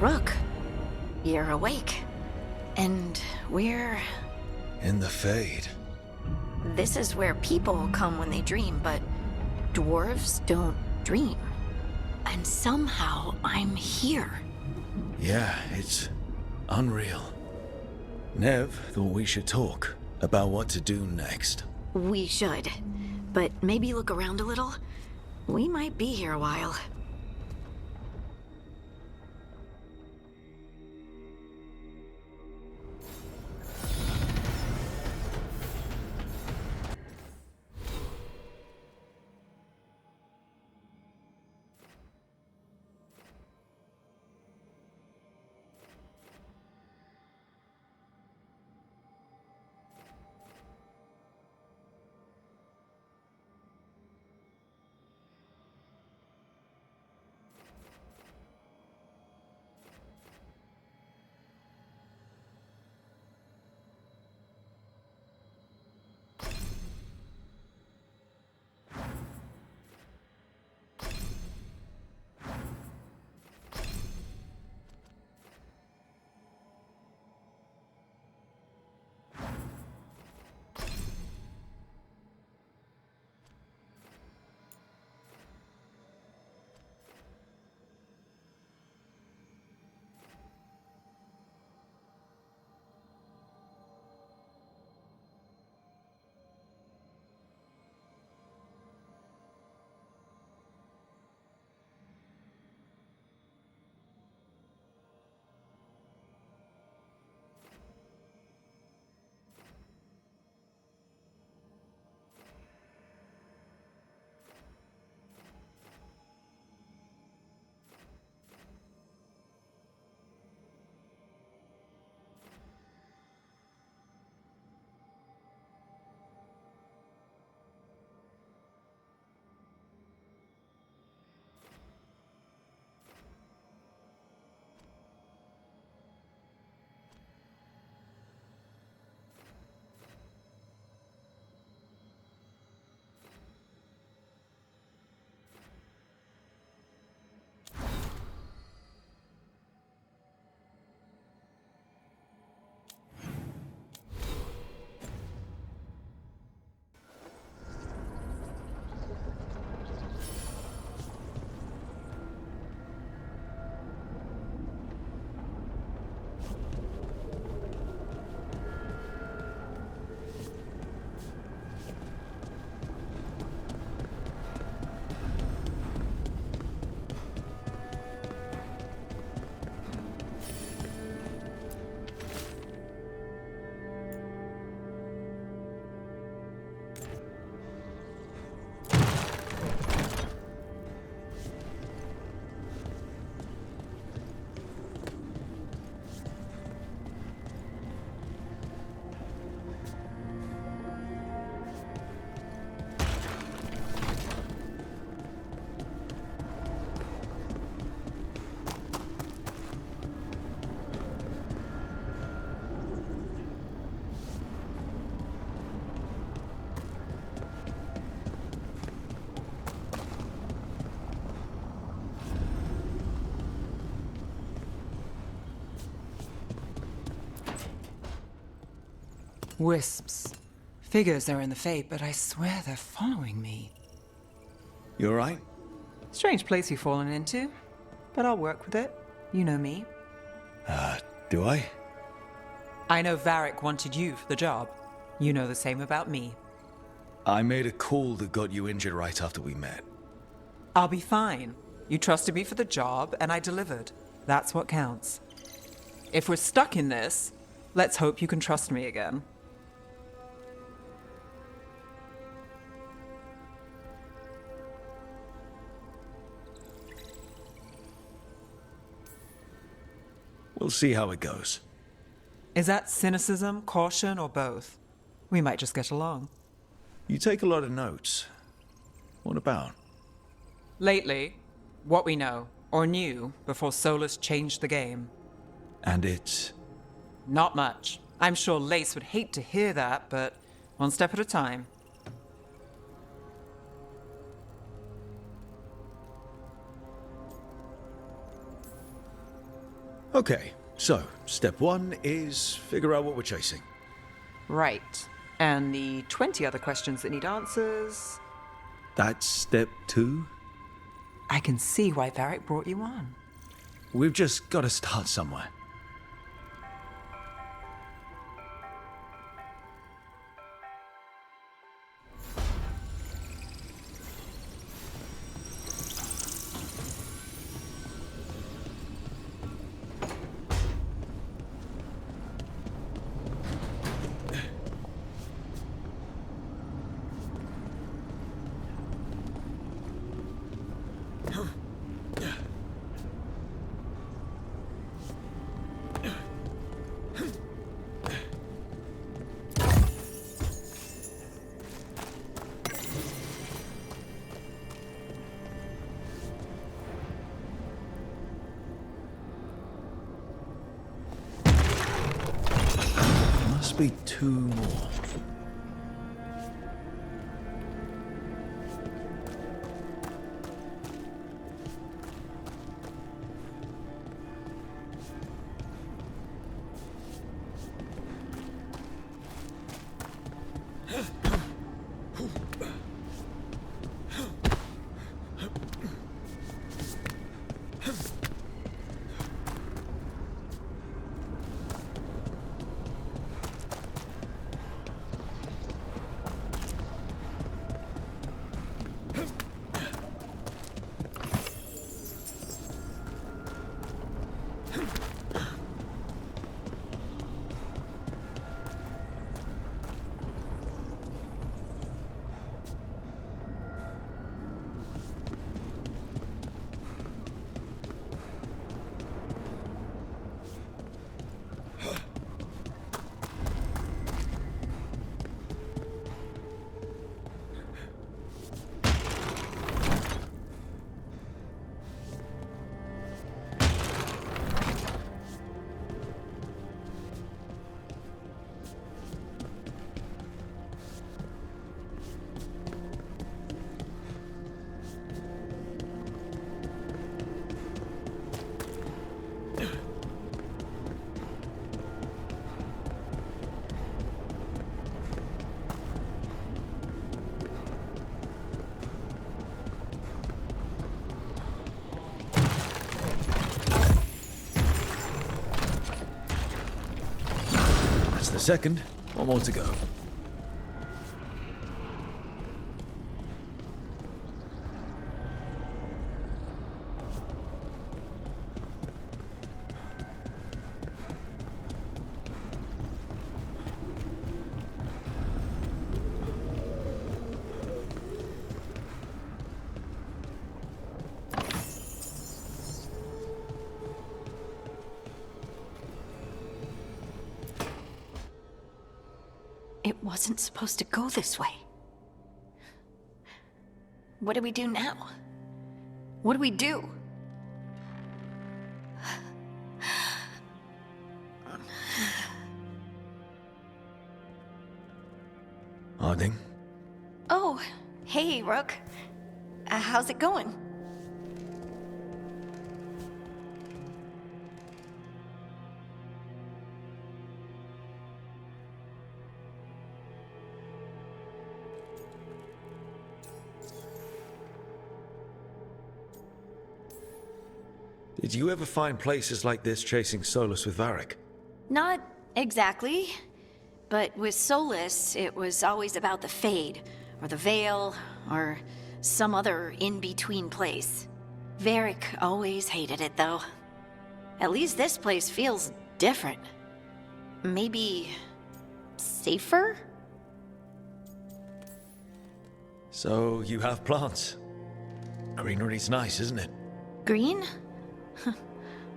Rook, you're awake. And we're... In the Fade. This is where people come when they dream, but dwarves don't dream. And somehow I'm here. Yeah, it's unreal. Nev thought we should talk about what to do next. We should. But maybe look around a little. We might be here a while. Wisps. Figures are in the Fate, but I swear they're following me. You alright? Strange place you've fallen into, but I'll work with it. You know me. Do I? I know Varric wanted you for the job. You know the same about me. I made a call that got you injured right after we met. I'll be fine. You trusted me for the job, and I delivered. That's what counts. If we're stuck in this, let's hope you can trust me again. We'll see how it goes. Is that cynicism, caution, or both? We might just get along. You take a lot of notes. What about? Lately, what we know, or knew, before Solus changed the game. And it's... Not much. I'm sure Lace would hate to hear that, but one step at a time. Okay, so step one is figure out what we're chasing. Right. And the 20 other questions that need answers. That's step two? I can see why Varric brought you on. We've just got to start somewhere. Must be two more. The second, one more to go. It wasn't supposed to go this way. What do we do now? What do we do? Harding? Oh, hey, Rook. How's it going? Did you ever find places like this chasing Solus with Varric? Not exactly. But with Solus, it was always about the Fade, or the Veil, or some other in-between place. Varric always hated it, though. At least this place feels different. Maybe safer? So, you have plants. Greenery's nice, isn't it? Green?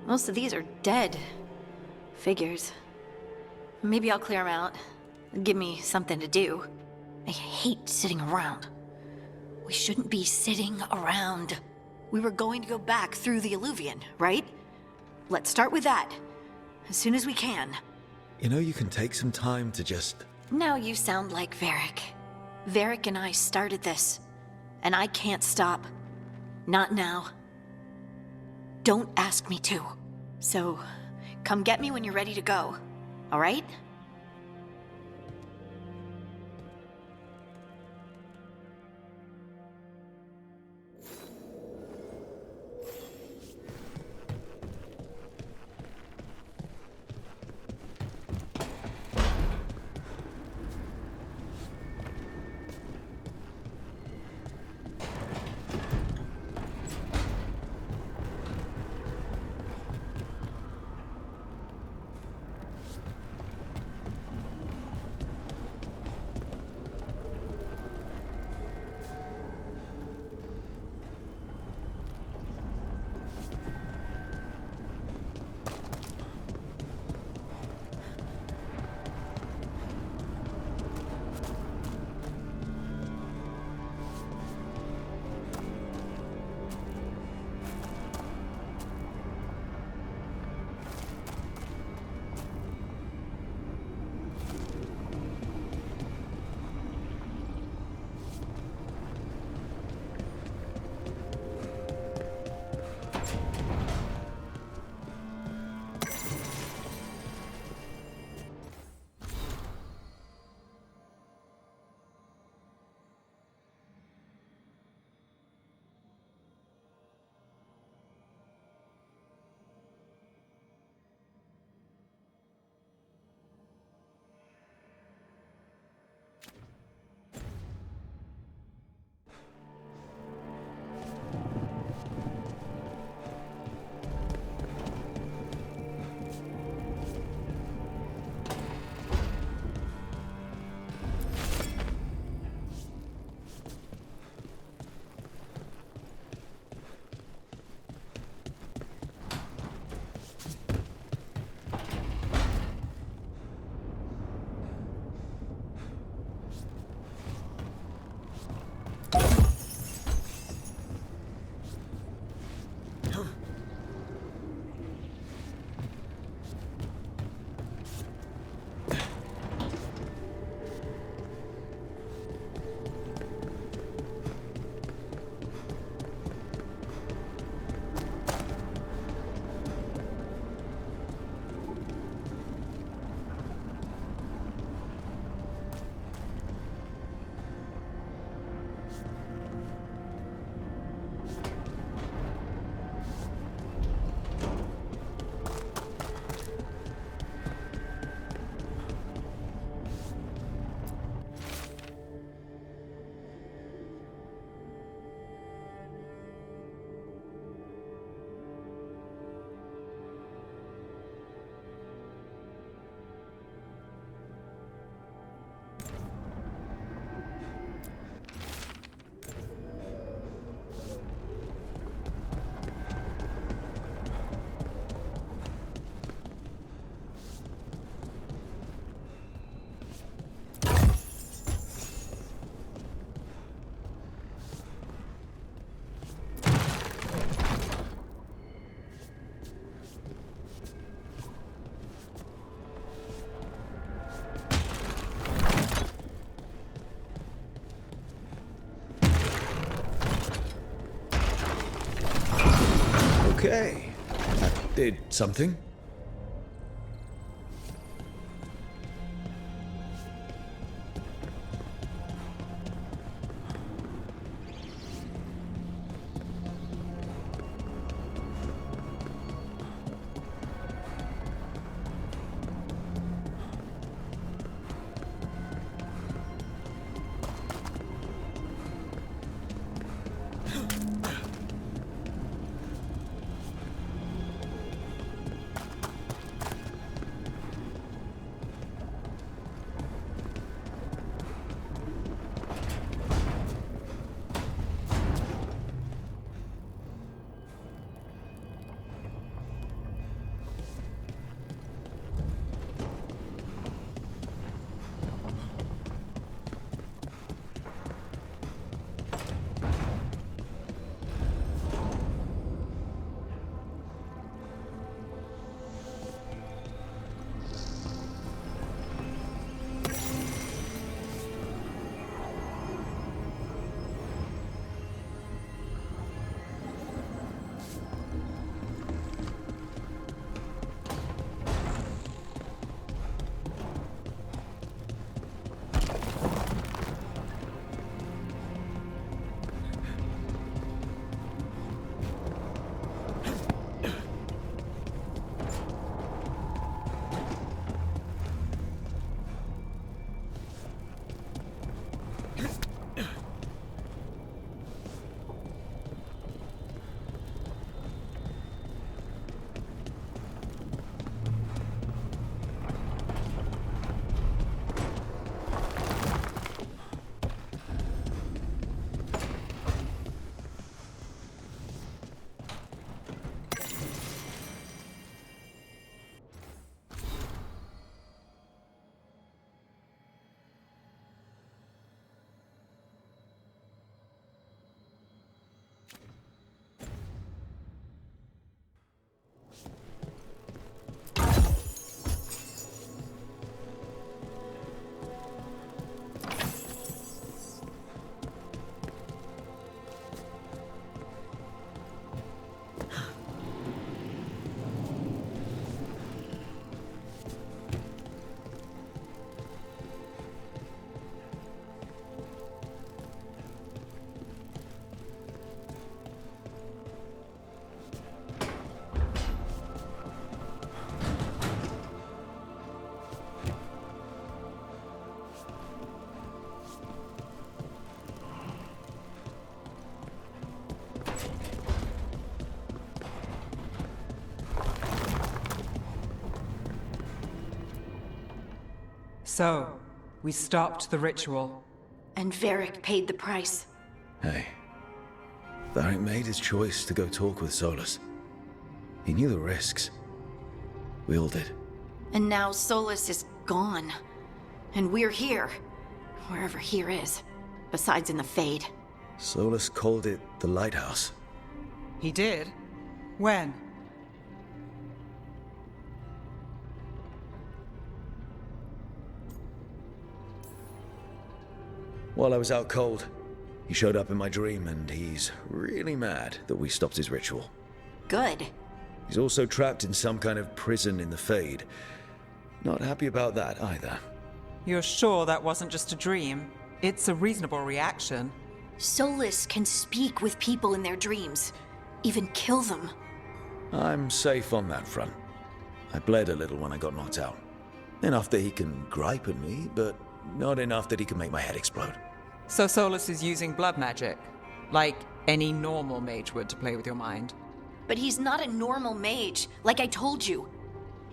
Most of these are dead. Figures. Maybe I'll clear them out. Give me something to do. I hate sitting around. We shouldn't be sitting around. We were going to go back through the Alluvion, right? Let's start with that. As soon as we can. You know, you can take some time to just... Now you sound like Varric. Varric and I started this. And I can't stop. Not now. Don't ask me to. So, Come get me when you're ready to go. All right? Okay. That did something. So, we stopped the ritual. And Varric paid the price. Hey. Varric made his choice to go talk with Solus. He knew the risks. We all did. And now Solus is gone. And we're here. Wherever here is. Besides in the Fade. Solus called it the Lighthouse. He did? When? While I was out cold, he showed up in my dream and he's really mad that we stopped his ritual. Good. He's also trapped in some kind of prison in the Fade. Not happy about that either. You're sure that wasn't just a dream? It's a reasonable reaction. Solus can speak with people in their dreams. Even kill them. I'm safe on that front. I bled a little when I got knocked out. Enough that he can gripe at me, but not enough that he can make my head explode. So Solus is using blood magic, like any normal mage would to play with your mind. But he's not a normal mage, like I told you.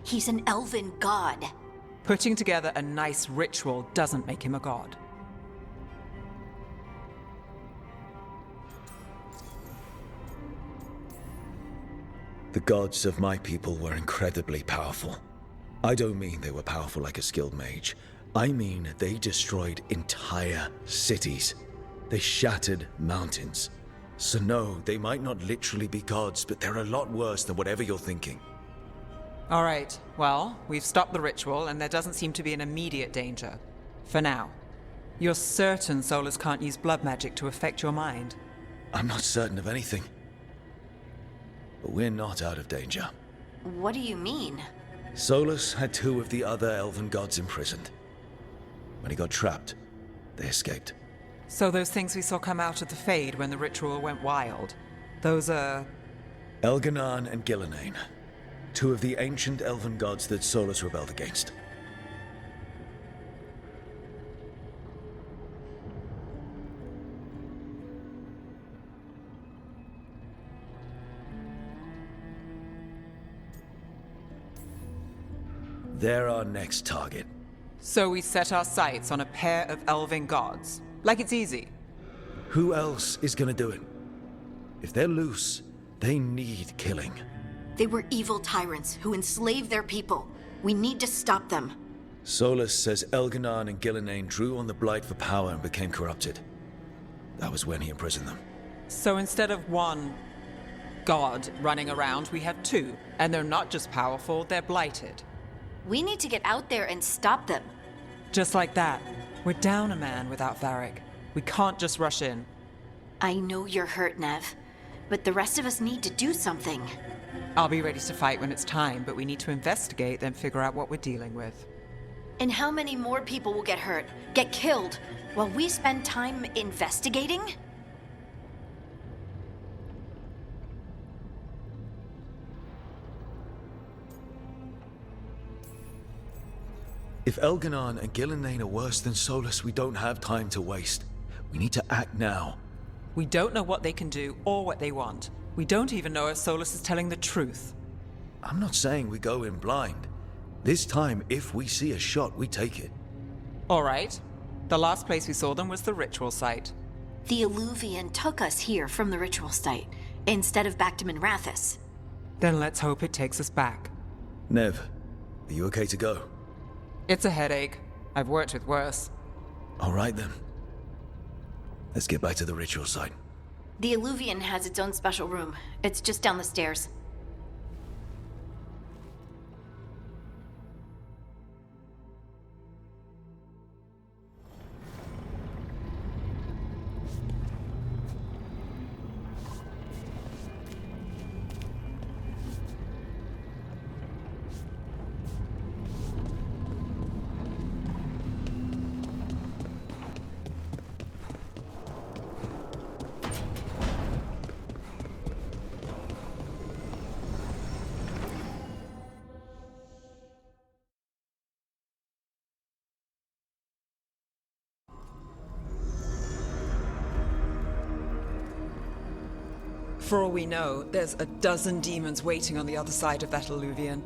He's an elven god. Putting together a nice ritual doesn't make him a god. The gods of my people were incredibly powerful. I don't mean they were powerful like a skilled mage. I mean they destroyed entire cities. They shattered mountains. So no, they might not literally be gods, but they're a lot worse than whatever you're thinking. All right, well, we've stopped the ritual and there doesn't seem to be an immediate danger. For now. You're certain Solus can't use blood magic to affect your mind? I'm not certain of anything. But we're not out of danger. What do you mean? Solus had 2 of the other elven gods imprisoned. When he got trapped, they escaped. So those things we saw come out of the Fade when the ritual went wild, those are... Elganan and Gillenane, 2 of the ancient elven gods that Solus rebelled against. They're our next target. So we set our sights on a pair of elven gods. Like it's easy. Who else is gonna do it? If they're loose, they need killing. They were evil tyrants who enslaved their people. We need to stop them. Solus says Elganan and Gillenane drew on the Blight for power and became corrupted. That was when he imprisoned them. So instead of one god running around, we have 2. And they're not just powerful, they're blighted. We need to get out there and stop them. Just like that. We're down a man without Varric. We can't just rush in. I know you're hurt, Nev, but the rest of us need to do something. I'll be ready to fight when it's time, but we need to investigate, then figure out what we're dealing with. And how many more people will get hurt, get killed, while we spend time investigating? If Elganan and Gillenane are worse than Solus, we don't have time to waste. We need to act now. We don't know what they can do or what they want. We don't even know if Solus is telling the truth. I'm not saying we go in blind. This time, if we see a shot, we take it. All right. The last place we saw them was the ritual site. The Illuvian took us here from the ritual site, instead of back to Minrathous. Then let's hope it takes us back. Nev, are you okay to go? It's a headache. I've worked with worse. All right then. Let's get back to the ritual site. The Illuvian has its own special room. It's just down the stairs. For all we know, there's a dozen demons waiting on the other side of that Illuvian.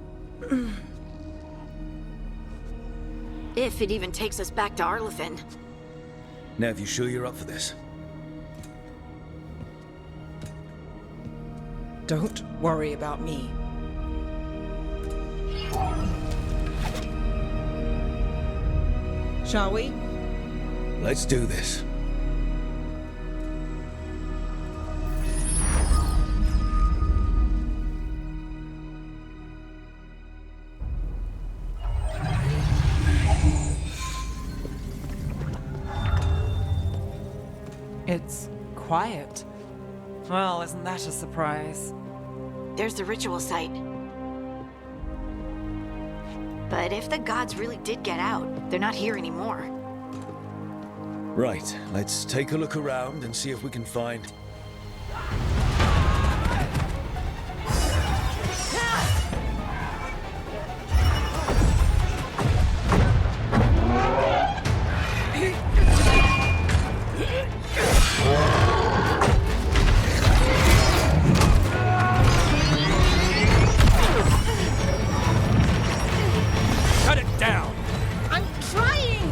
If it even takes us back to Arlathan. Nev, you sure you're up for this? Don't worry about me. Shall we? Let's do this. It's quiet. Well, isn't that a surprise? There's the ritual site. But if the gods really did get out, they're not here anymore. Right, let's take a look around and see if we can find... Cut it down! I'm trying!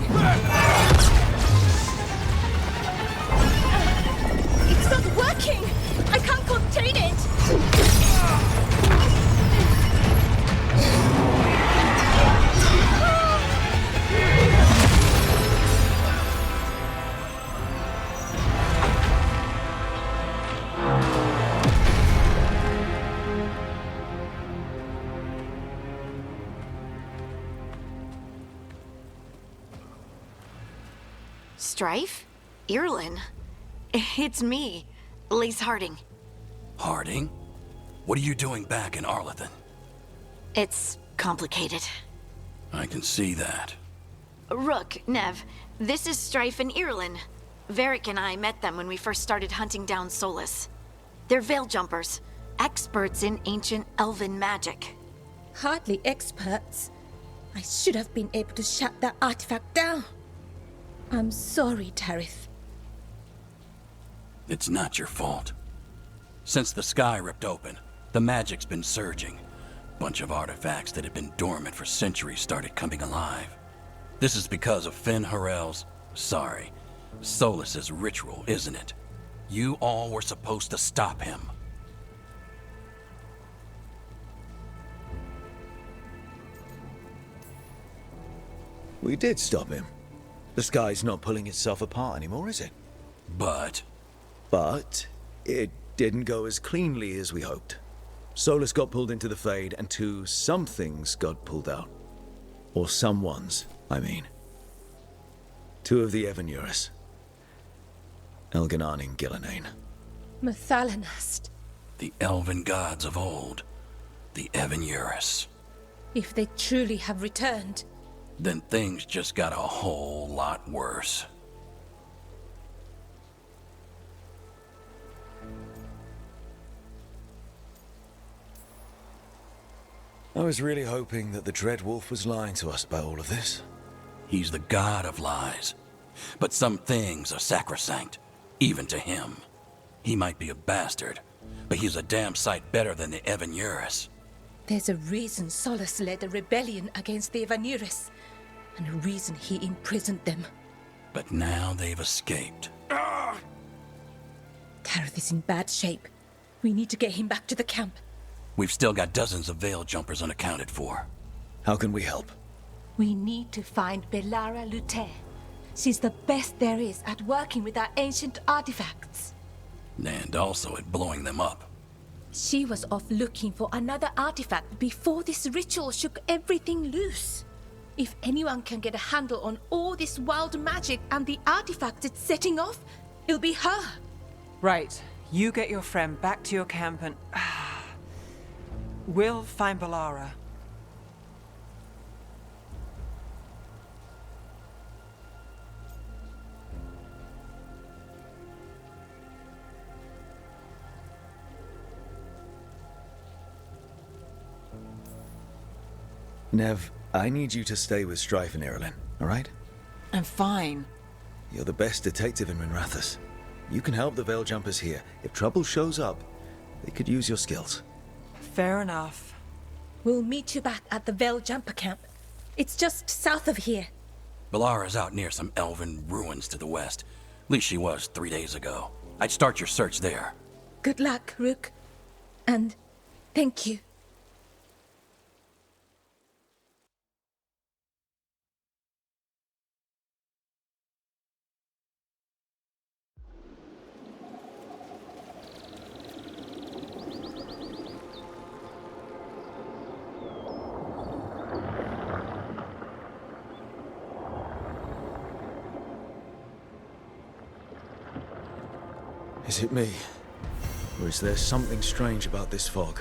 It's not working! I can't contain it! Strife? Irlin? It's me, Lise Harding. Harding? What are you doing back in Arlathan? It's complicated. I can see that. Rook, Nev, this is Strife and Irlin. Varric and I met them when we first started hunting down Solus. They're veil jumpers, experts in ancient elven magic. Hardly experts. I should have been able to shut that artifact down. I'm sorry, Tarith. It's not your fault. Since the sky ripped open, the magic's been surging. Bunch of artifacts that had been dormant for centuries started coming alive. This is because of Finn Harel's... Solus's ritual, isn't it? You all were supposed to stop him. We did stop him. The sky's not pulling itself apart anymore, is it? But it didn't go as cleanly as we hoped. Solus got pulled into the Fade, and some things got pulled out. Or someone's, I mean. 2 of the Evanurus. Elganan and Gillenane. Mathalanast. the elven gods of old, the Evanurus. If they truly have returned, Then things just got a whole lot worse. I was really hoping that the Dread Wolf was lying to us about all of this. He's the god of lies. But some things are sacrosanct, even to him. He might be a bastard, but he's a damn sight better than the Evanurus. there's a reason Solus led a rebellion against the Evanurus, and a reason he imprisoned them. But now they've escaped. Tareth is in bad shape. We need to get him back to the camp. We've still got dozens of veil jumpers unaccounted for. How can we help? We need to find Belara Luther. She's the best there is at working with our ancient artifacts. And also at blowing them up. She was off looking for another artifact before this ritual shook everything loose. If anyone can get a handle on all this wild magic and the artifacts it's setting off, it'll be her. Right. You get your friend back to your camp and... we'll find Belara. Nev, I need you to stay with Strife and Irulan, all right? I'm fine. You're the best detective in Minrathous. You can help the Veil Jumpers here. If trouble shows up, they could use your skills. Fair enough. We'll meet you back at the Veil Jumper camp. It's just south of here. Balara's out near some elven ruins to the west. At least she was 3 days ago. I'd start your search there. Good luck, Rook. And thank you. Is it me? Or is there something strange about this fog?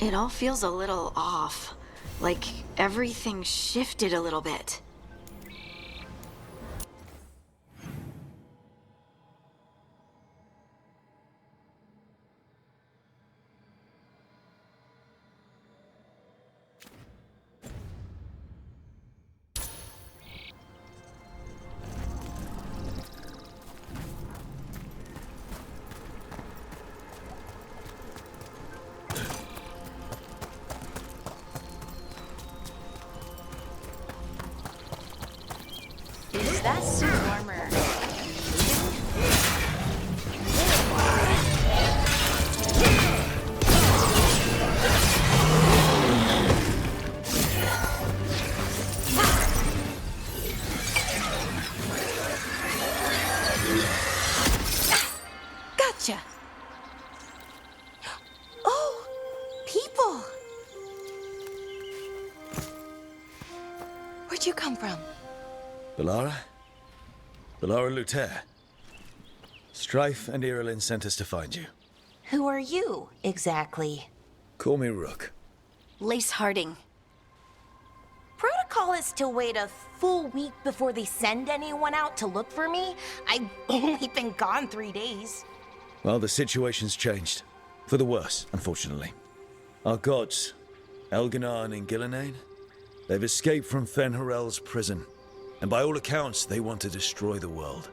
It all feels a little off. Like everything shifted a little bit. Is that suit armor? Gotcha. Oh, people. Where'd you come from? Balara? Balara Luther. Strife and Irilin sent us to find you. Who are you, exactly? Call me Rook. Lace Harding. Protocol is to wait a full week before they send anyone out to look for me. I've only been gone 3 days. Well, the situation's changed. For the worse, unfortunately. Our gods, Elganar and Gillinane, they've escaped from Fen'Harel's prison. And by all accounts, they want to destroy the world.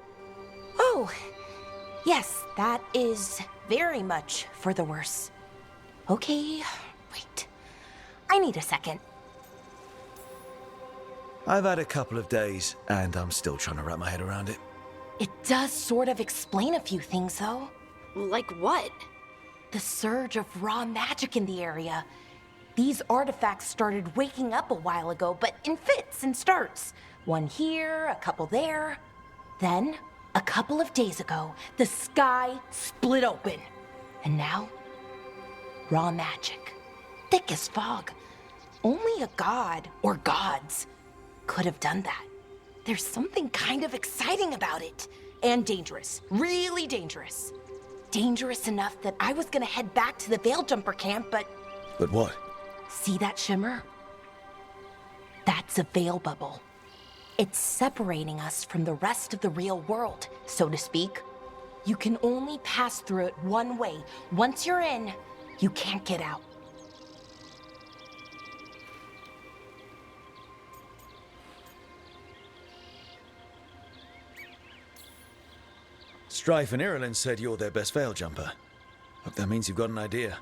Oh, yes, that is very much for the worse. Okay, wait. I need a second. I've had a couple of days, and I'm still trying to wrap my head around it. It does sort of explain a few things, though. Like what? The surge of raw magic in the area. These artifacts started waking up a while ago, but in fits and starts. One here, a couple there. Then, a couple of days ago, the sky split open. And now, raw magic. Thick as fog. Only a god, or gods, could have done that. There's something kind of exciting about it. And dangerous. Really dangerous. Dangerous enough that I was gonna head back to the Veilgjumper camp, but... But what? See that shimmer? That's a veil bubble. It's separating us from the rest of the real world, so to speak. You can only pass through it one way. Once you're in, you can't get out. Strife and Irilin said you're their best veil jumper. Hope that means you've got an idea.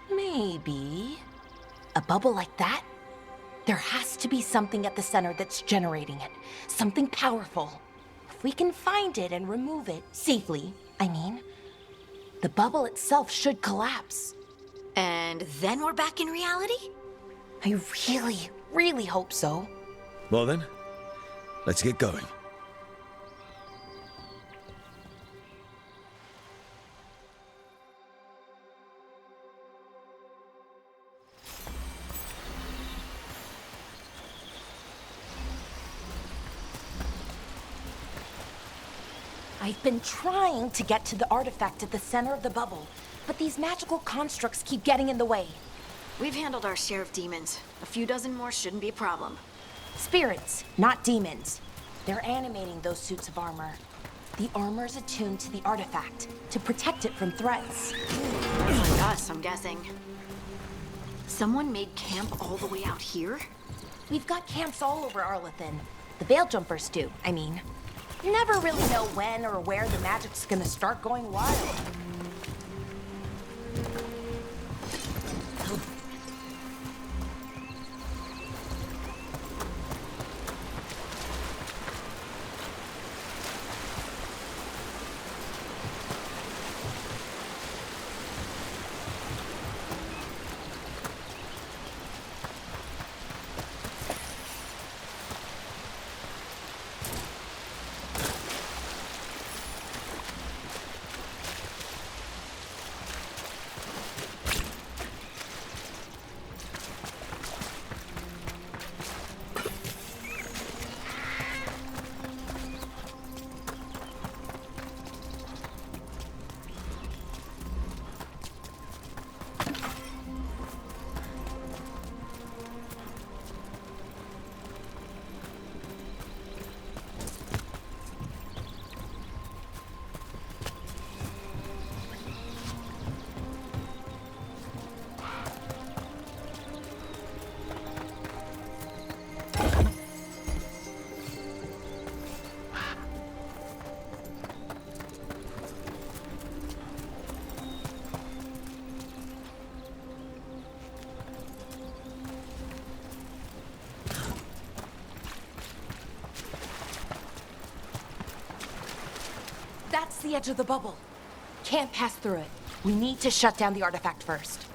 Maybe. A bubble like that? There has to be something at the center that's generating it. Something powerful. If we can find it and remove it, safely, I mean, the bubble itself should collapse. And then we're back in reality? I really, really hope so. Well then, let's get going. I've been trying to get to the artifact at the center of the bubble, but these magical constructs keep getting in the way. We've handled our share of demons. A few dozen more shouldn't be a problem. Spirits, not demons. They're animating those suits of armor. The armor's attuned to the artifact to protect it from threats. Like us, I'm guessing. Someone made camp all the way out here? We've got camps all over Arlathan. The Veiljumpers do, I mean. Never really know when or where the magic's gonna start going wild. the edge of the bubble. Can't pass through it. We need to shut down the artifact first.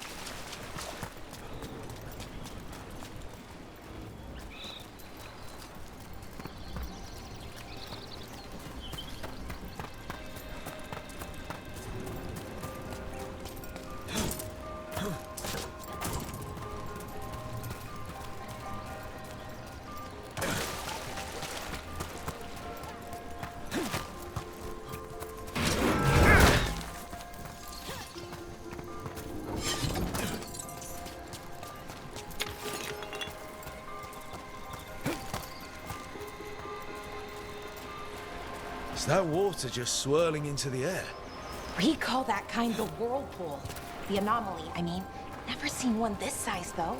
Is that water just swirling into the air? We call that kind the whirlpool. The anomaly, I mean. Never seen one this size, though.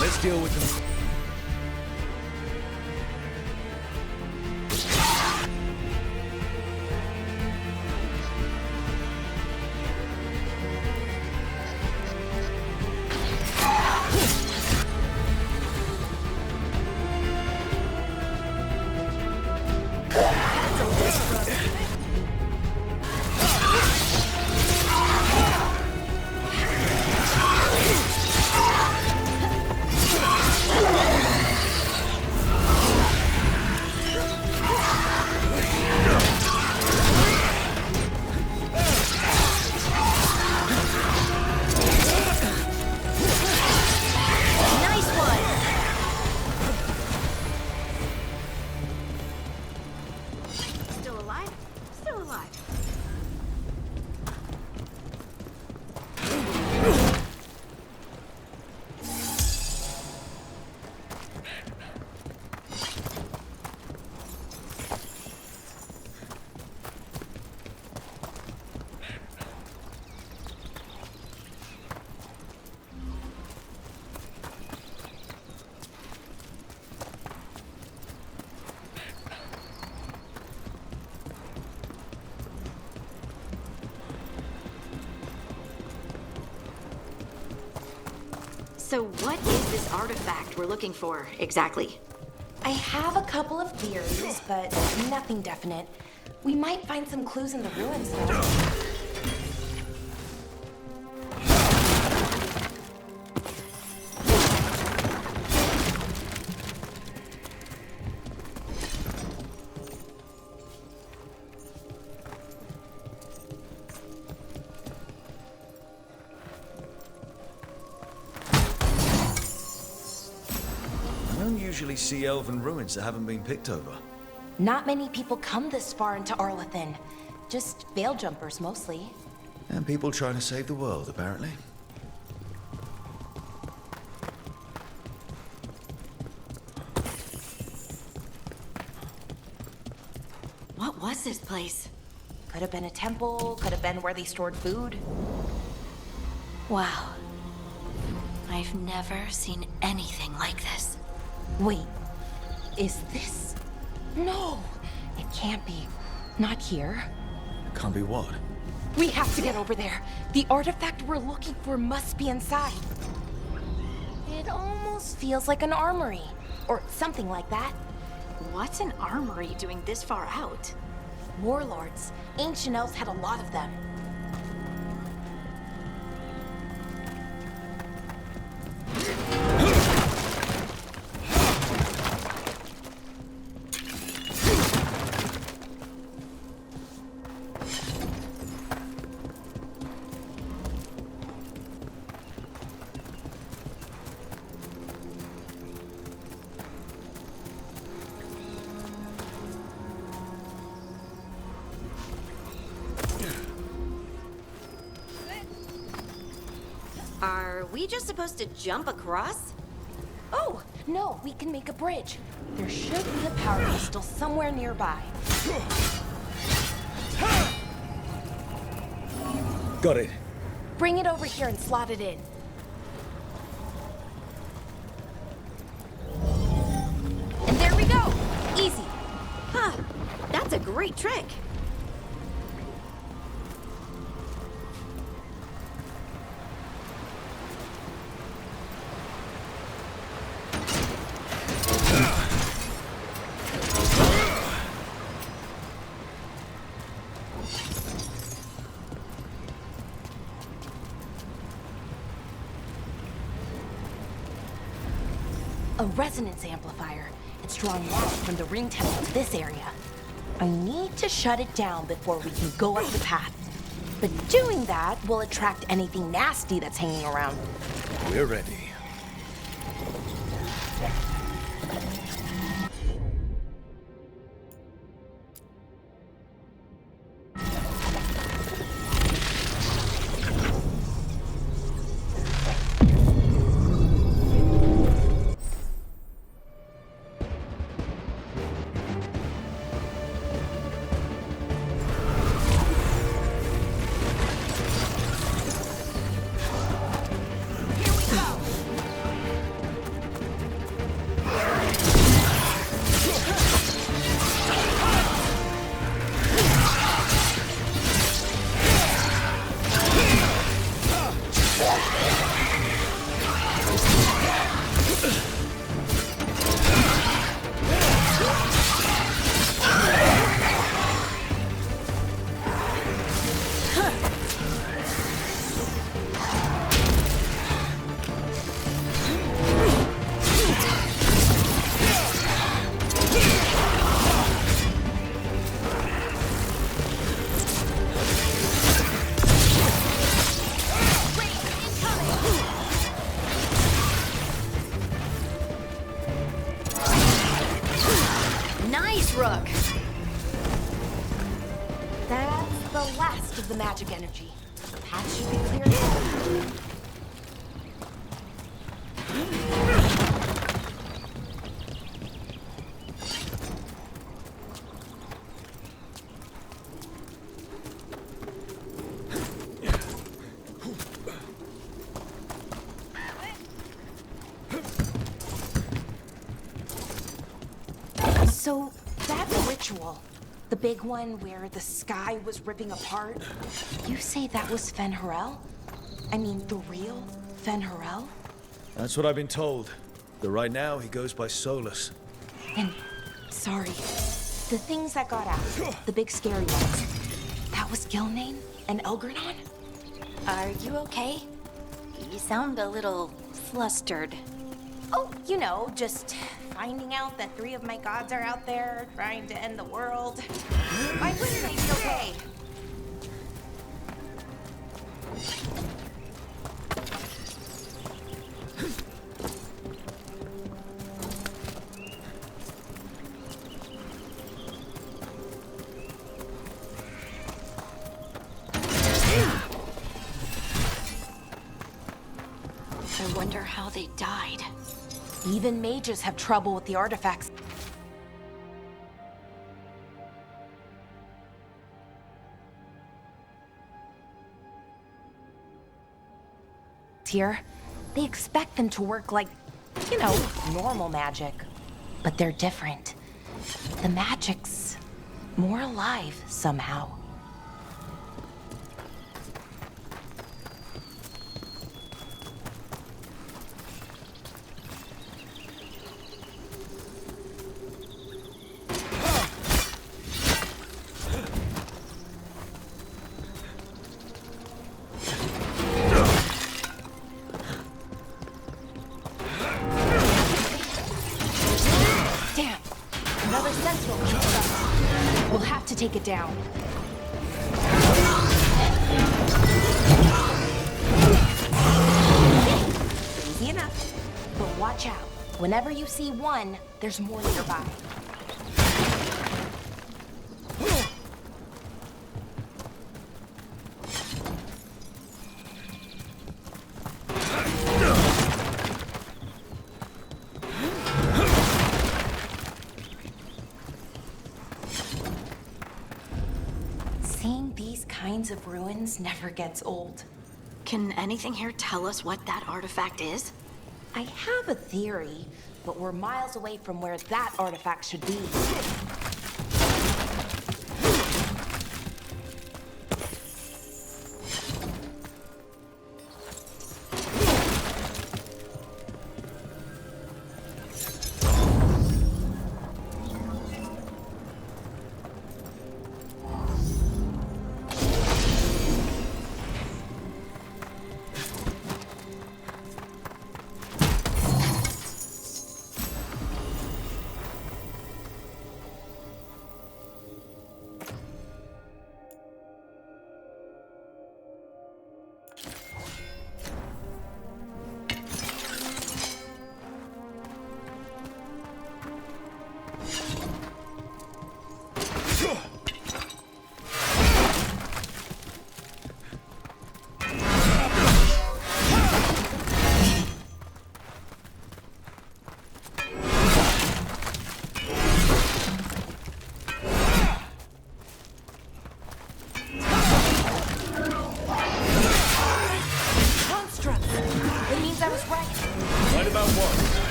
Let's deal with them. So what is this artifact we're looking for, exactly? I have a couple of theories, but nothing definite. We might find some clues in the ruins, though. usually see elven ruins that haven't been picked over. Not many people come this far into Arlathan. Just veil jumpers, mostly. And people trying to save the world, apparently. What was this place? Could have been a temple, could have been where they stored food. Wow. I've never seen anything like this. Wait, is this? No, it can't be. Not here. Can't be what? We have to get over there. The artifact we're looking for must be inside. It almost feels like an armory, or something like that. What's an armory doing this far out? Warlords. Ancient elves had a lot of them. Are we just supposed to jump across? Oh, no, we can make a bridge. There should be a power crystal somewhere nearby. Got it. Bring it over here and slot it in. And there we go! Easy. Huh. That's a great trick. A resonance amplifier. It's drawing light from the ring temple to this area. I need to shut it down before we can go up the path. But doing that will attract anything nasty that's hanging around. We're ready. That's the last of the magic energy. The path should be clear now. So, that ritual, the big one where the sky was ripping apart, you say that was Fen Harel? I mean, the real Fen Harel? That's what I've been told. Though right now, he goes by Solus. And, sorry, the things that got out, the big scary ones, that was Gilnane and Elgranon? Are you okay? You sound a little flustered. Oh, you know, just finding out that 3 of my gods are out there trying to end the world. Why wouldn't I be okay? how they died. Even mages have trouble with the artifacts. Here, they expect them to work like, normal magic. But they're different. The magic's more alive somehow. Take it down. Easy enough. But watch out. Whenever you see one, there's more nearby. Of ruins never gets old. Can anything here tell us what that artifact is? I have a theory, but we're miles away from where that artifact should be.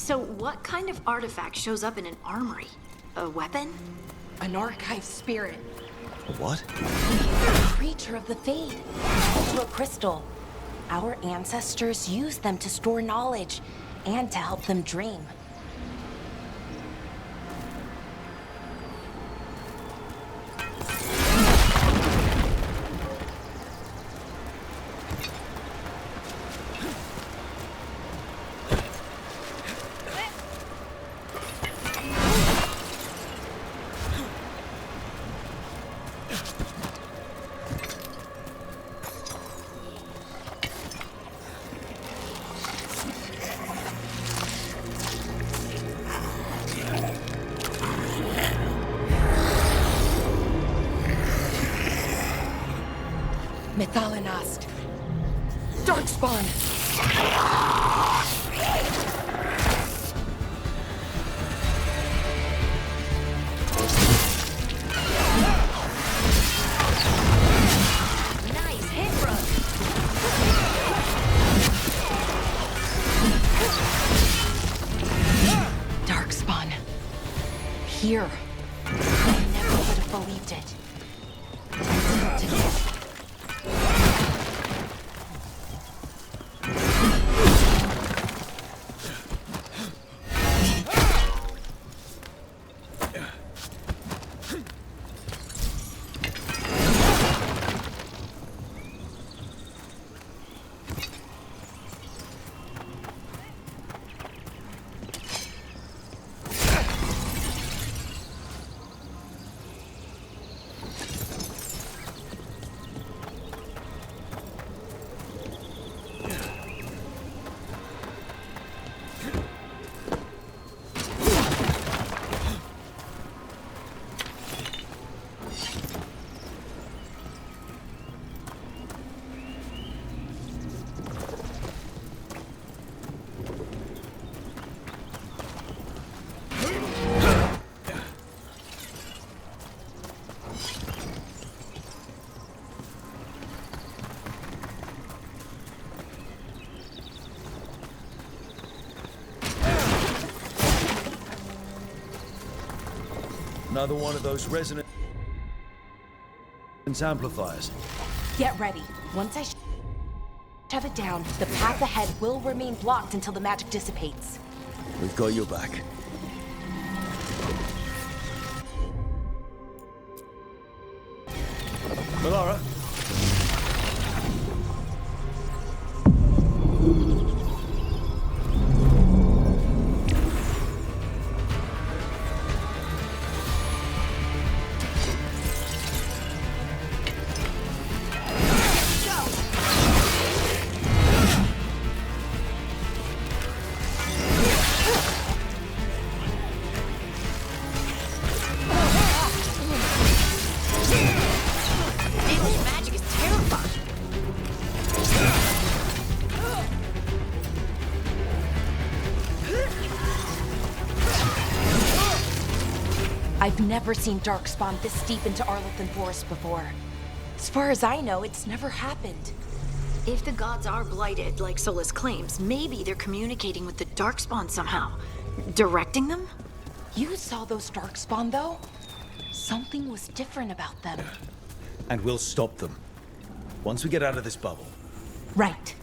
So what kind of artifact shows up in an armory? A weapon? An archive spirit. What? A creature of the Fade. To a crystal. Our ancestors used them to store knowledge and to help them dream. Methalinast. Darkspawn. Nice hit, bro. Darkspawn. Here. I never would have believed it. Another one of those resonance amplifiers. Get ready. Once I shove it down, the path ahead will remain blocked until the magic dissipates. We've got your back. Melara? I've never seen Darkspawn this deep into Arlathan Forest before. As far as I know, it's never happened. If the gods are blighted, like Solus claims, maybe they're communicating with the Darkspawn somehow. Directing them? You saw those Darkspawn, though? Something was different about them. And we'll stop them. Once we get out of this bubble. Right.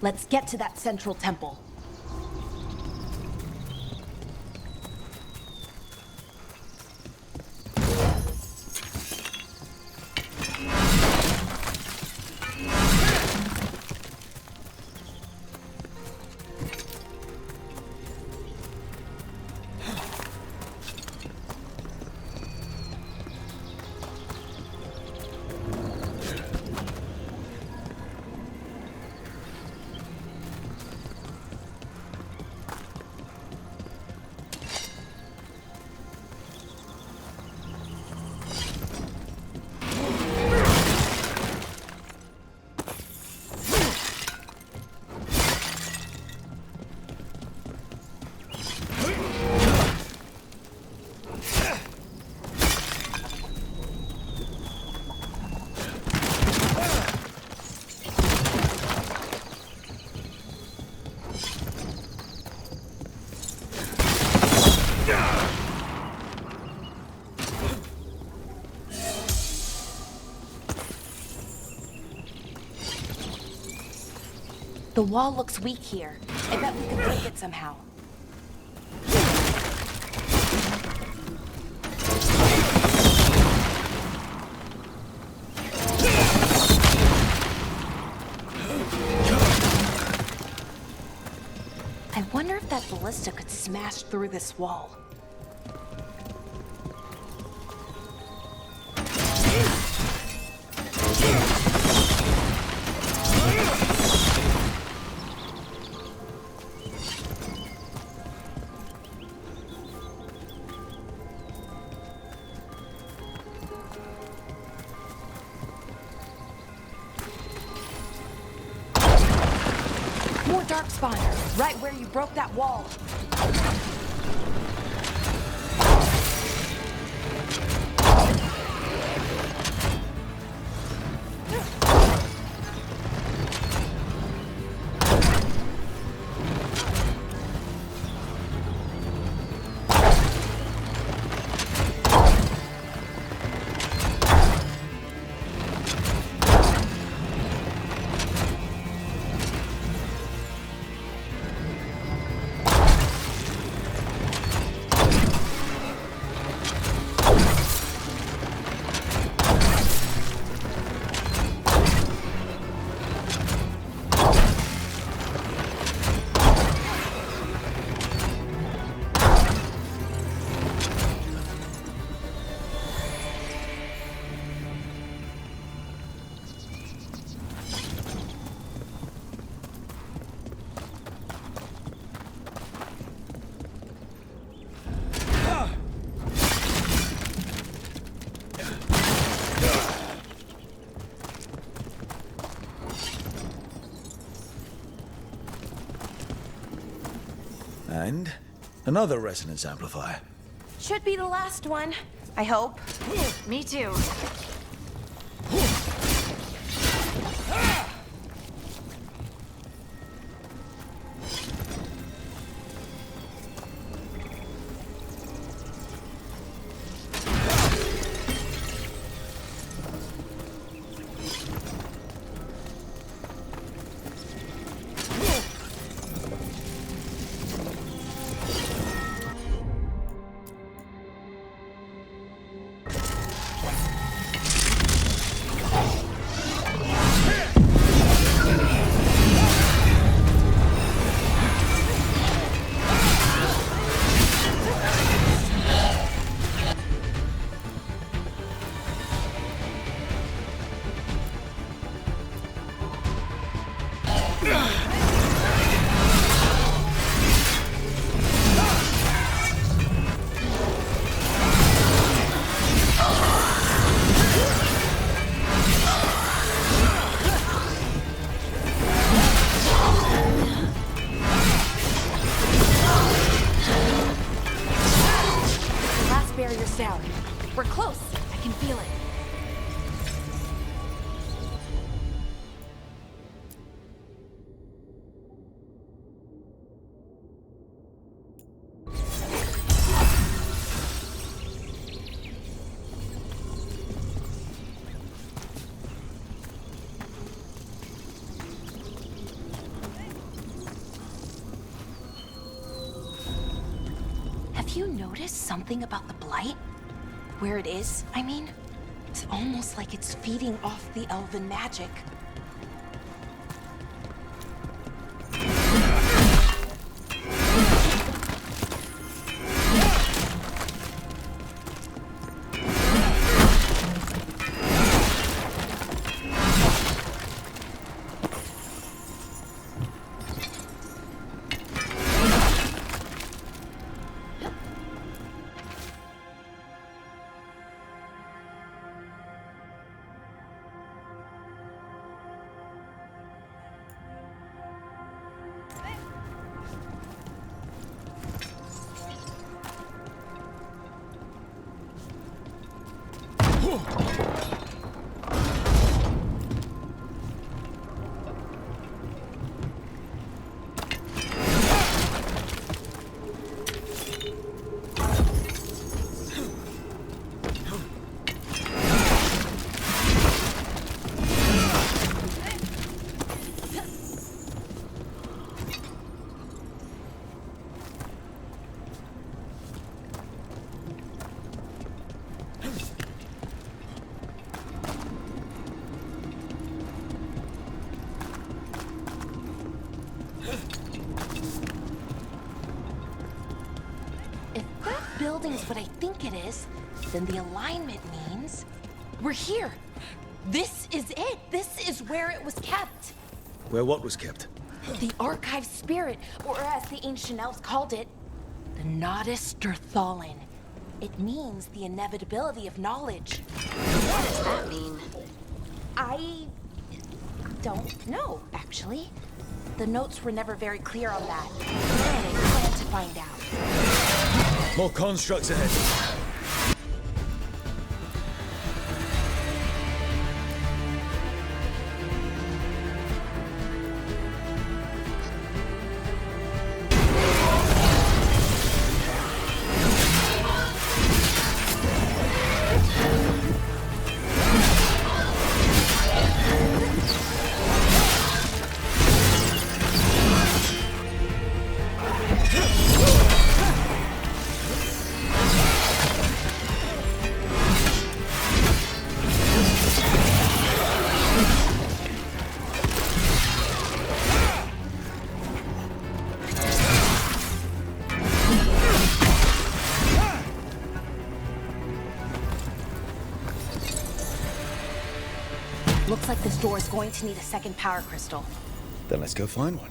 Let's get to that central temple. The wall looks weak here. I bet we could break it somehow. I wonder if that ballista could smash through this wall. darkspawn, right where you broke that wall. And another resonance amplifier. Should be the last one, I hope. Me too. Down. We're close. I can feel it. Have you noticed something about the blight? Where it is, I mean? It's almost like it's feeding off the elven magic. Building's what I think it is, then the alignment means we're here. This is it. This is where it was kept. Where what was kept? The archive spirit, or as the ancient elves called it, the Nodus Derthalin. It means the inevitability of knowledge. What does that mean? I don't know, actually. The notes were never very clear on that. I plan to find out. More constructs ahead. Looks like this door is going to need a second power crystal. Then let's go find one.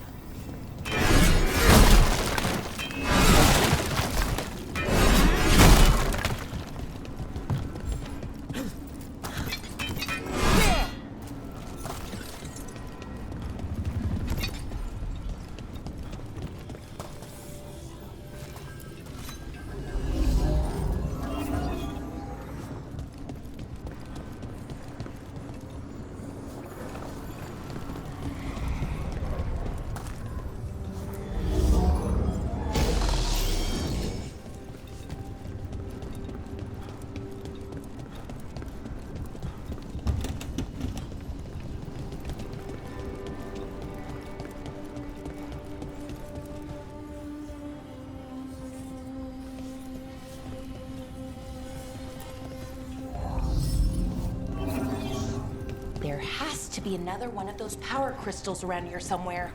There has to be another one of those power crystals around here somewhere.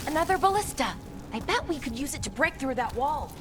Another ballista! I bet we could use it to break through that wall.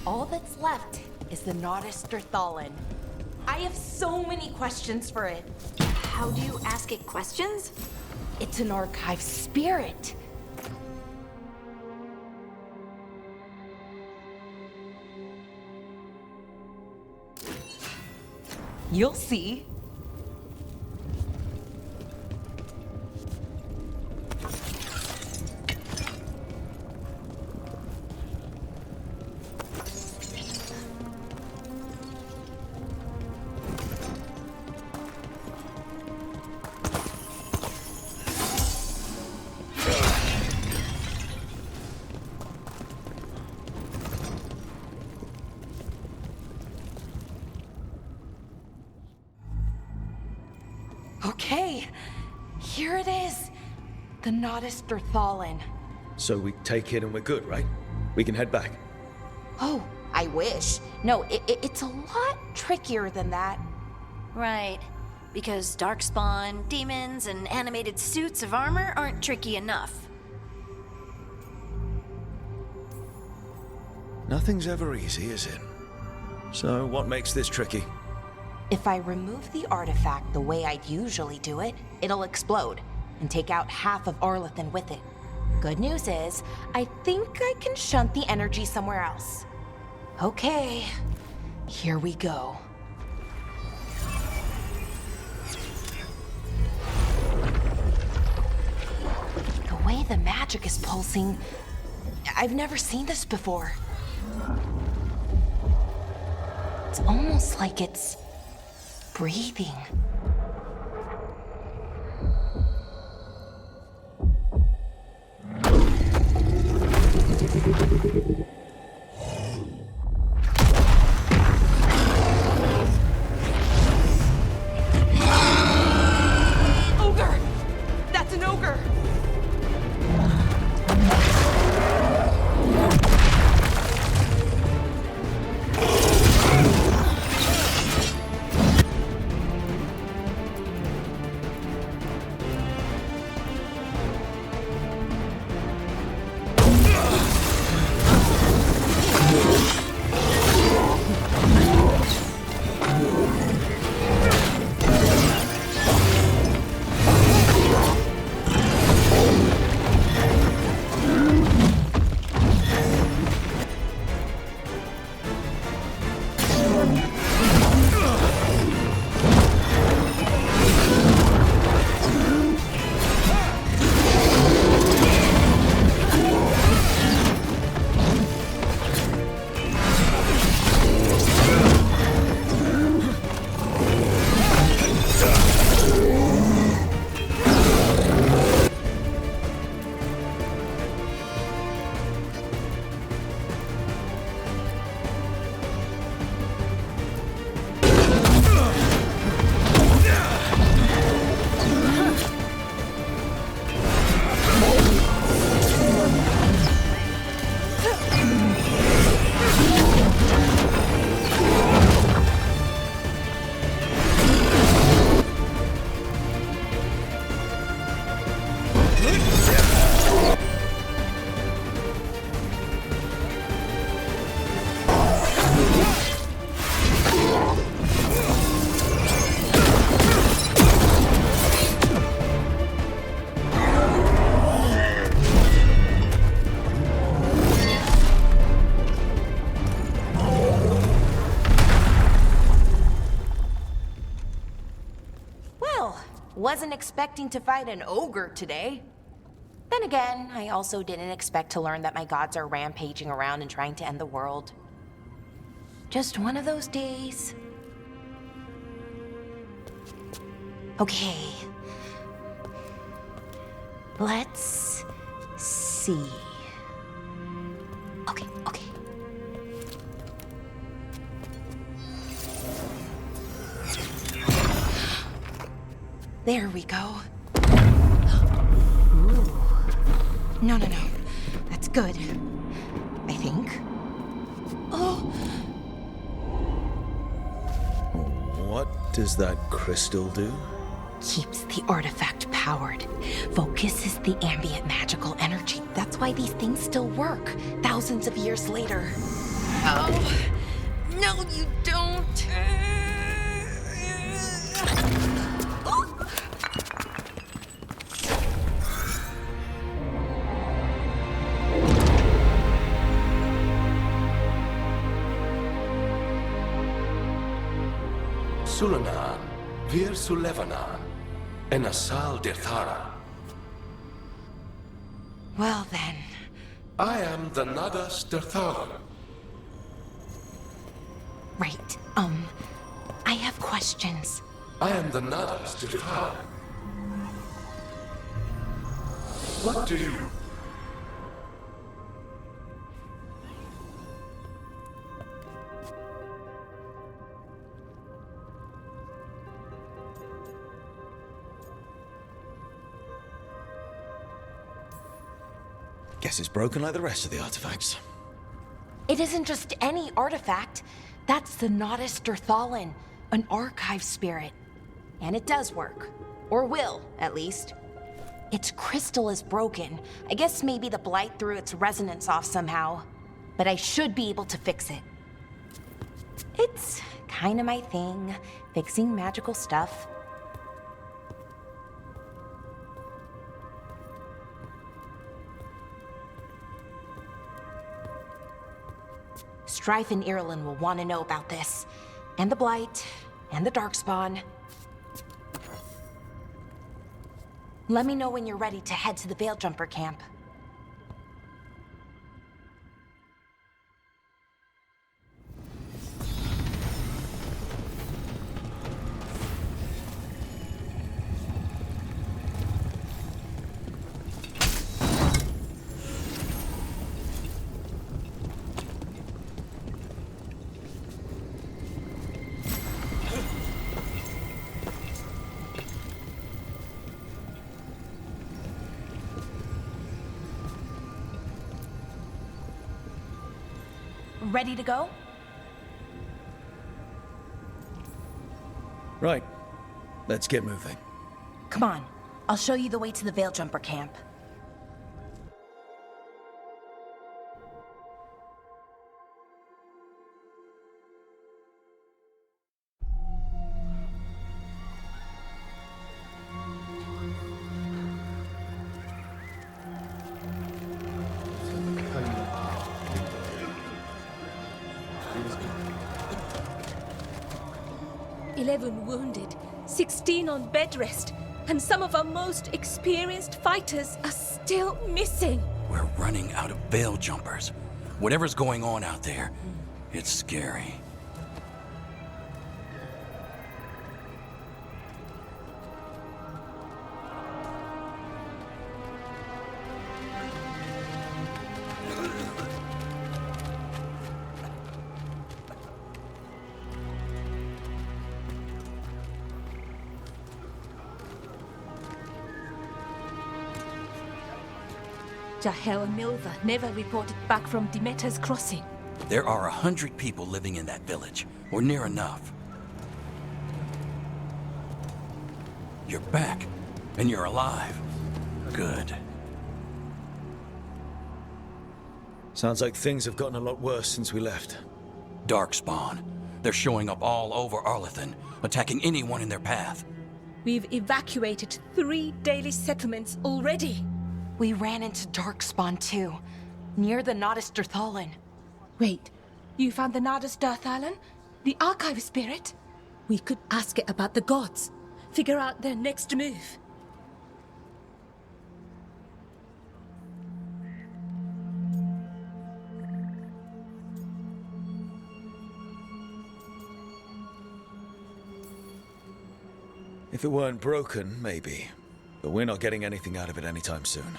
All that's left is the Nodus Thallen. I have so many questions for it. How do you ask it questions? It's an archive spirit. You'll see. Okay, here it is. The Nodus Derthalin. So we take it and we're good, right? We can head back. Oh, I wish. No, it's a lot trickier than that. Right. Because darkspawn, demons, and animated suits of armor aren't tricky enough. Nothing's ever easy, is it? So what makes this tricky? If I remove the artifact the way I'd usually do it, it'll explode and take out half of Arlathan with it. Good news is, I think I can shunt the energy somewhere else. Okay, here we go. The way the magic is pulsing, I've never seen this before. It's almost like it's breathing. Ogre! That's an ogre! Wasn't expecting to fight an ogre today. Then again, I also didn't expect to learn that my gods are rampaging around and trying to end the world. Just one of those days. Okay. Let's see. Okay. There we go. Ooh. No. That's good. I think. Oh! What does that crystal do? Keeps the artifact powered. Focuses the ambient magical energy. That's why these things still work, thousands of years later. Oh! No, you don't! Sulanan, Vir Sulevanan, and Asal Dirthara. Well then. I am the Nadas Dirthalan. Right, I have questions. I am the Nadas Dirthalan. What do you... Guess it's broken like the rest of the artifacts. It isn't just any artifact. That's the Nodus Derthalin, an archive spirit. And it does work. Or will, at least. Its crystal is broken. I guess maybe the blight threw its resonance off somehow. But I should be able to fix it. It's kind of my thing, fixing magical stuff. Strife and Ireland will want to know about this. And the Blight, and the Darkspawn. Let me know when you're ready to head to the Veilgjumper camp. Ready to go? Right. Let's get moving. Come on. I'll show you the way to the Veilgjumper camp. Wounded, 16 on bed rest, and some of our most experienced fighters are still missing. We're running out of Veiljumpers. Whatever's going on out there, it's scary. Jahel and Milva never reported back from Demeter's crossing. There are 100 people living in that village, or near enough. You're back, and you're alive. Good. Sounds like things have gotten a lot worse since we left. Darkspawn. They're showing up all over Arlathan, attacking anyone in their path. We've evacuated 3 daily settlements already. We ran into Darkspawn too, near the Nodus Derthalin. Wait, you found the Nodus Derthalin? The archive spirit? We could ask it about the gods. Figure out their next move. If it weren't broken, maybe. But we're not getting anything out of it anytime soon.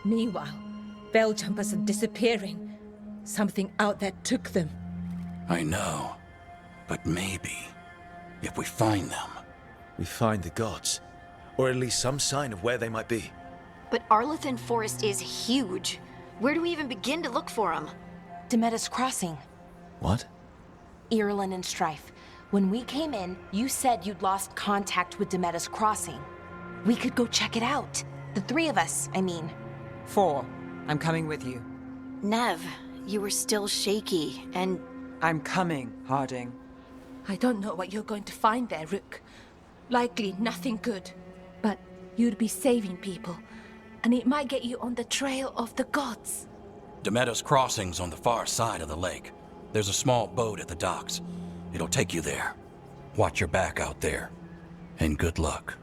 Meanwhile, Veiljumpers are disappearing. Something out there took them. I know. But maybe, if we find them... We find the gods. Or at least some sign of where they might be. But Arlathan Forest is huge. Where do we even begin to look for them? Demeter's Crossing. What? Ireland and Strife. When we came in, you said you'd lost contact with Demeter's Crossing. We could go check it out. The 3 of us, I mean. 4. I'm coming with you. Nev, you were still shaky, and... I'm coming, Harding. I don't know what you're going to find there, Rook. Likely nothing good. But you'd be saving people, and it might get you on the trail of the gods. Demeter's Crossing's on the far side of the lake. There's a small boat at the docks. It'll take you there. Watch your back out there. And good luck.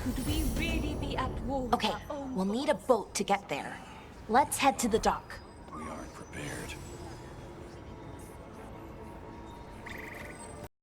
Could we really be at war with Okay, our own we'll need a boat to get there. Let's head to the dock.